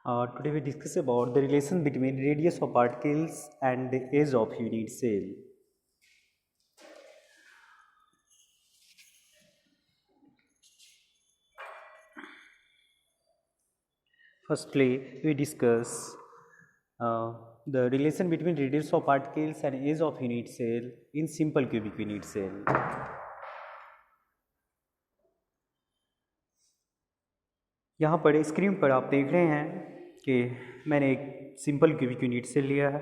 Today we discuss about the relation between radius of particles and the age of unit cell. Firstly, we discuss uh, the relation between radius of particles and age of unit cell in simple cubic unit cell. यहाँ पर screen पर आप देख रहे हैं कि मैंने एक सिंपल क्यूबिक यूनिट सेल लिया है.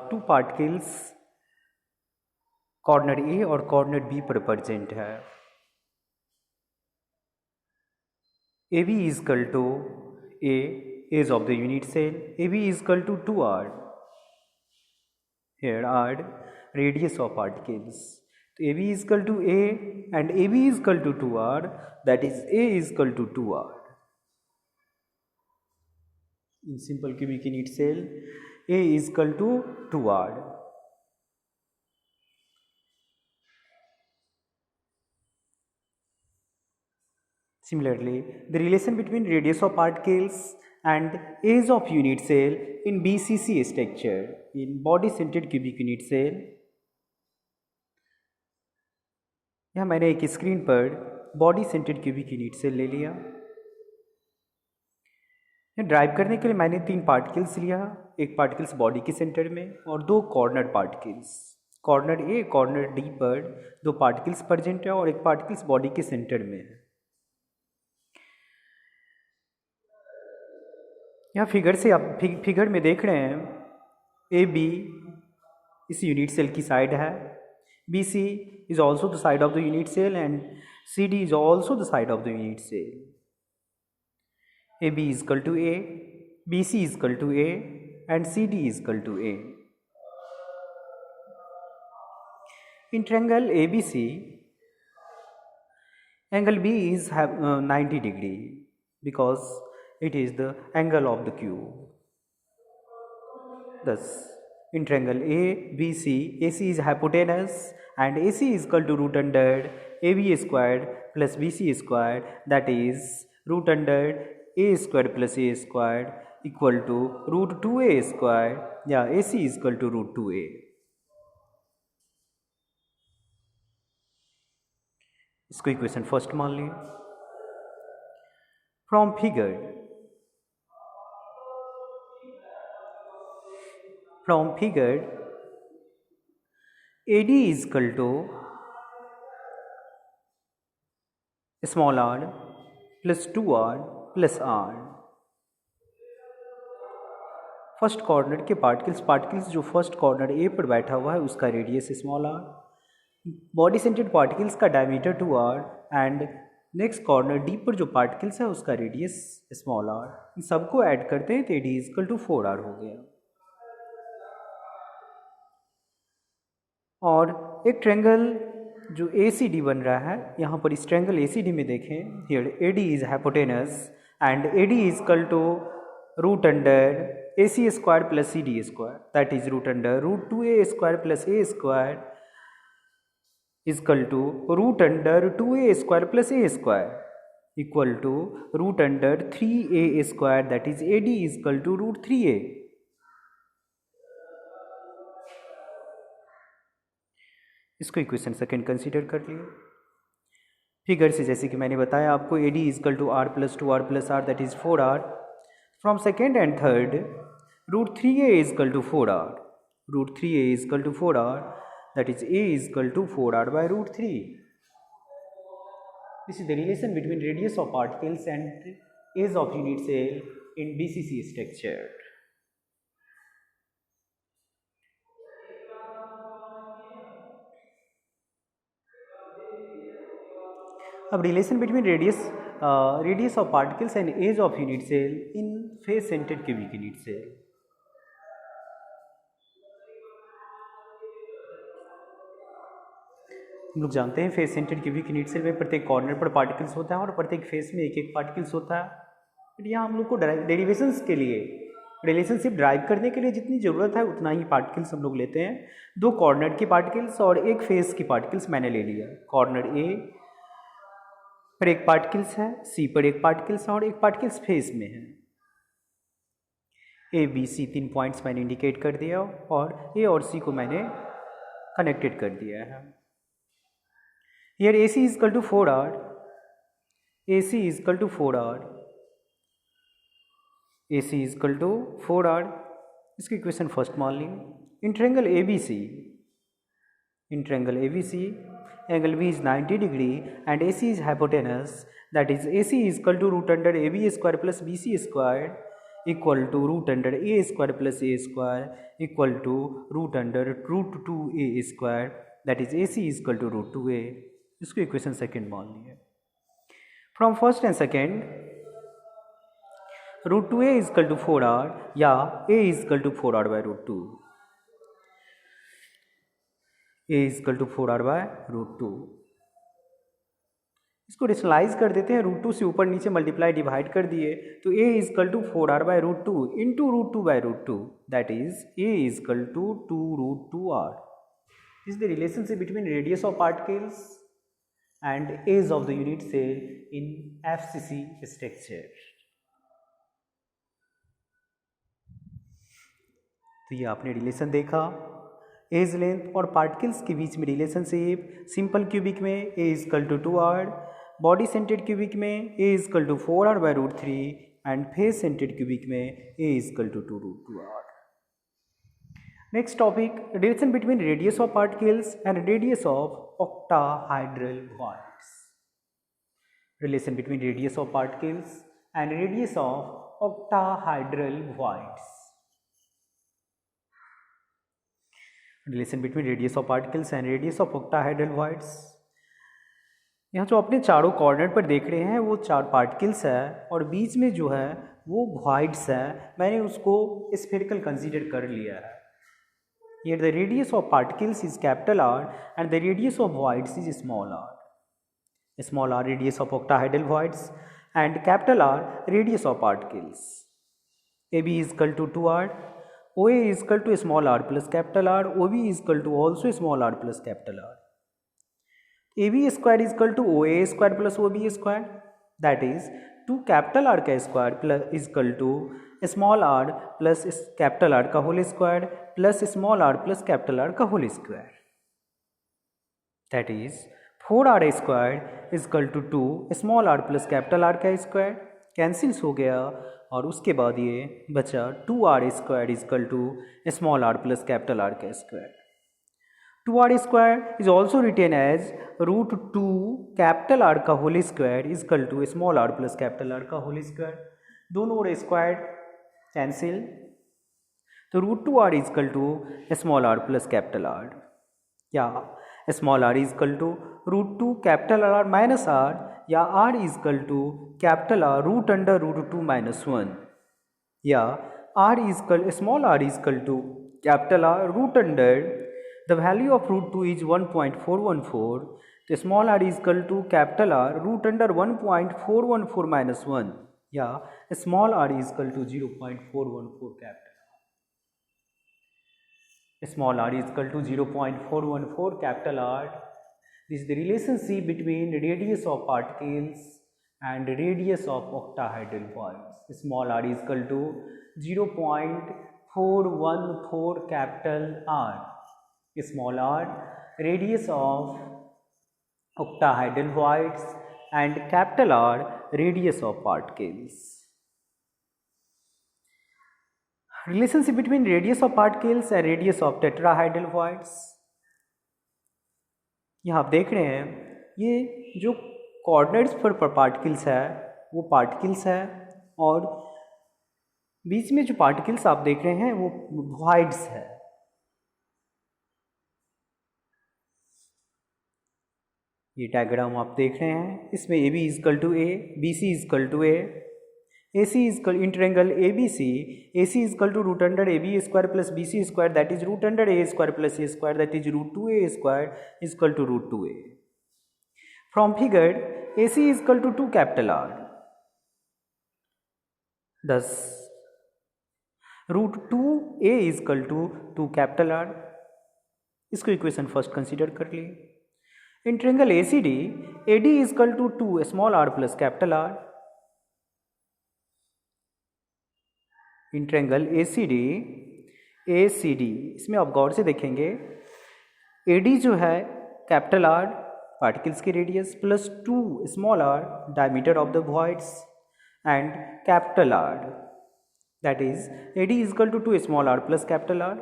टू पार्टिकल्स कॉर्नर ए और कॉर्नर बी पर प्रेजेंट है. AB is equal to A, age of the unit cell. AB is equal to 2R. Here R, radius of particles. So AB is equal to A and AB is equal to 2R. That is A is equal to 2R. In simple cubic unit cell, A is equal to 2R. Similarly, the relation between radius of particles and age of unit cell in BCC structure, in body centered cubic unit cell. यहाँ मैंने एक screen पर body centered cubic unit cell ले लिया. Drive करने के लिए मैंने 3 पार्टिकल्स लिया. एक पार्टिकल्स बॉडी के सेंटर में और 2 कॉर्नर पार्टिकल्स. कॉर्नर ए कॉर्नर डी पर 2 पार्टिकल्स प्रेजेंट है और एक पार्टिकल्स बॉडी के सेंटर में है. यहाँ फिगर से आप फिगर में देख रहे हैं ए बी इस यूनिट सेल की साइड है. B C is also the side of the unit cell and C D is also the side of the unit cell. A B is equal to a, B C is equal to a and C D is equal to a. In triangle ABC, angle B is 90 degree because it is the angle of the cube. Thus, in triangle ABC, AC is hypotenuse and AC is equal to root under AB squared plus BC squared, that is root under A squared plus A squared equal to root 2A squared. Yeah, AC is equal to root 2A. इसको equation first मान लिए. From figure AD is equal to small r plus 2r plus r. First corner के particles जो first corner A पर बैठा हुआ है उसका radius small r. Body centred particles का diameter 2r and next corner D पर जो पार्टिकल्स है उसका रेडियस स्मॉल r. इन सबको ऐड करते हैं तो AD is equal to 4r हो गया. और एक ट्रायंगल जो ACD बन रहा है, यहाँ पर इस ट्रायंगल ACD में देखें, here AD is hypotenuse and AD is equal to root under AC square plus CD square, that is root under root 2A square plus A square is equal to root under 2A square plus A square equal to root under 3A square, that is AD is equal to root 3A. इसको equation second consider कर लिए. Figure से जैसे कि मैंने बताया आपको AD is equal to R plus 2R plus R, that is 4R. From second and third root 3A is equal to 4R. root 3A is equal to 4R, that is A is equal to 4R by root 3. This is the relation between radius of particles and age of unit cell in BCC structure. अब relation between radius of particles and age of unit cell in face centered cubic unit cell. हम लोग जानते हैं face centered cubic unit cell में प्रत्येक corner पर particles होता है और प्रत्येक फेस में एक एक पार्टिकल्स होता है. बट यहाँ हम लोग को डेरिवेशंस के लिए रिलेशनशिप ड्राइव करने के लिए जितनी ज़रूरत है उतना ही पार्टिकल्स हम लोग लेते हैं. 2 कॉर्नर की पार्टिकल्स और एक फेस की पार्टिकल्स मैंने ले लिया. कॉर्नर ए पर एक पार्टिकल्स है, सी पर एक पार्टिकल्स है और एक पार्टिकल्स फेस में है. ए बी सी 3 पॉइंट्स मैंने इंडिकेट कर दिया और ए और सी को मैंने कनेक्टेड कर दिया है। Here A C is equal to 4R, A C is equal to 4R, A C is equal to 4R। इसकी इक्वेशन फर्स्ट मान ली। In triangle A B C, in triangle ABC, angle B is 90 degree and AC is hypotenuse, that is AC is equal to root under AB square plus BC square equal to root under A square plus A square equal to root under root 2A square, that is AC is equal to root 2A। इसको equation second मान ली है। From first and second root 2A is equal to 4R या A is equal to 4R by root 2, A is equal to 4R by root 2। इसको rationalise कर देते हैं, root 2 से ऊपर नीचे मल्टीप्लाई डिवाइड कर दिए तो A is equal to 4R by root 2 into root 2 by root 2, that is A is equal to 2 root 2R। This is the relationship between radius of particles and age of the unit cell in FCC structure। तो ये आपने relation देखा, as length और particles के बीच में relationship. Simple cubic में a is equal to 2R, body centred cubic में a is equal to 4R by root 3 and face centred cubic में a is equal to 2 root 2R। Next topic, relation between radius of particles and radius of octahedral voids. Relation between radius of particles and radius of octahedral voids. Relation between radius of particles and radius of octahedral voids. यहाँ जो अपने चारों coordinate पर देख रहे हैं वो 4 particles है और बीच में जो है वो वॉइड्स है। मैंने उसको स्फेरिकल कंसीडर कर लिया है। Here the radius of particles is capital R and the radius of voids is small r. Small r radius of octahedral voids and capital R radius of particles. AB is equal to 2R. OA is equal to small r plus capital R. OB is equal to also small r plus capital R. AB square is equal to OA square plus OB square. That is 2 capital R का square plus is equal to small r plus capital R का whole square plus small r plus capital R का whole square. That is 4R square is equal to 2 small r plus capital R का square cancels हो गया और उसके बाद ये बचा 2R square is equal to small r plus capital R का square. 2R square is also written as root 2 capital R का whole square is equal to small r plus capital R का होल स्क्वायर। दोनों और square cancel तो root 2R is equal to small r plus capital R या small r is equal to root 2 capital R minus R या r is equal to capital R root under root 2 minus 1 या r is equal small r is equal to capital R root under the value of root 2 is 1.414 तो small r is equal to capital R root under 1.414 minus 1 या small r is equal to 0.414 capital small r is equal to 0.414 capital R. This is the relationship between radius of particles and radius of octahedral voids. Small r is equal to 0.414 capital R. Small r radius of octahedral voids and capital R radius of particles. Relationship between radius of particles and radius of tetrahedral voids। यहाँ आप देख रहे हैं ये जो coordinates पर particles है वो पार्टिकल्स है और बीच में जो पार्टिकल्स आप देख रहे हैं वो वॉइड्स है। ये डायग्राम आप देख रहे हैं, इसमें A B is equal to a, B C is equal to a, AC is equal in triangle ABC, AC is equal to root under AB square plus BC square, that is root under A square plus A square, that is root 2A square is equal to root 2A. From figure, AC is equal to 2 capital R. Thus, root 2A is equal to 2 capital R. इसको equation first consider कर लिए। In triangle ACD, AD is equal to 2 small r plus capital R. In triangle A C D इसमें आप गौर से देखेंगे A D जो है कैपिटल आर पार्टिकल्स की radius plus 2 small r diameter of the voids and capital R, that is AD is equal to 2 small r plus capital R.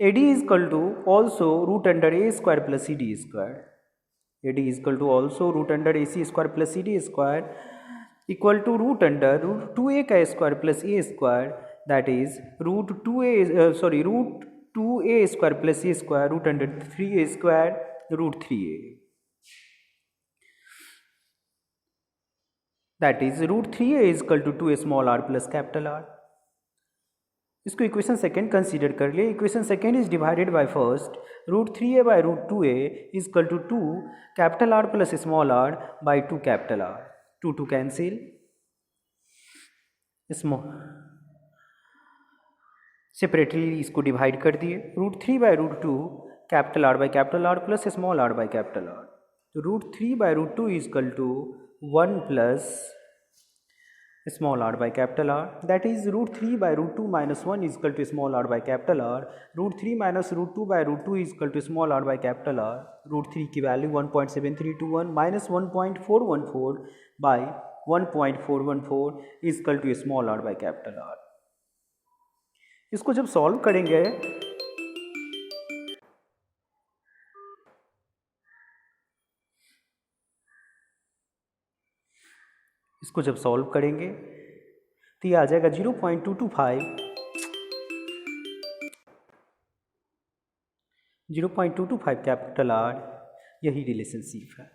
AD is equal to also root under A square plus CD square. AD is equal to also root under AC square plus CD square equal to root under root 2A का square plus A square, that is root 2A square plus A square root under 3A square root 3A, that is root 3A is equal to 2 small r plus capital R. इसको equation second consider कर लिए. Equation second is divided by first. Root 3a by root 2a is equal to 2 capital R plus small r by 2 capital R. 2 cancel, small separately इसको divide कर दिए. Root 3 by root 2 capital R by capital R plus small r by capital R. तो root 3 by root 2 is equal to 1 plus small r by capital R, that is root 3 by root 2 minus 1 is equal to small r by capital R. Root 3 minus root 2 by root 2 is equal to small r by capital R. Root 3 की value 1.7321 minus 1.414 by 1.414 is equal to small r by capital R. इसको जब solve करेंगे इसको जब solve करेंगे तो ये आ जाएगा 0.225 कैपिटल आर. यही रिलेशनशिप है.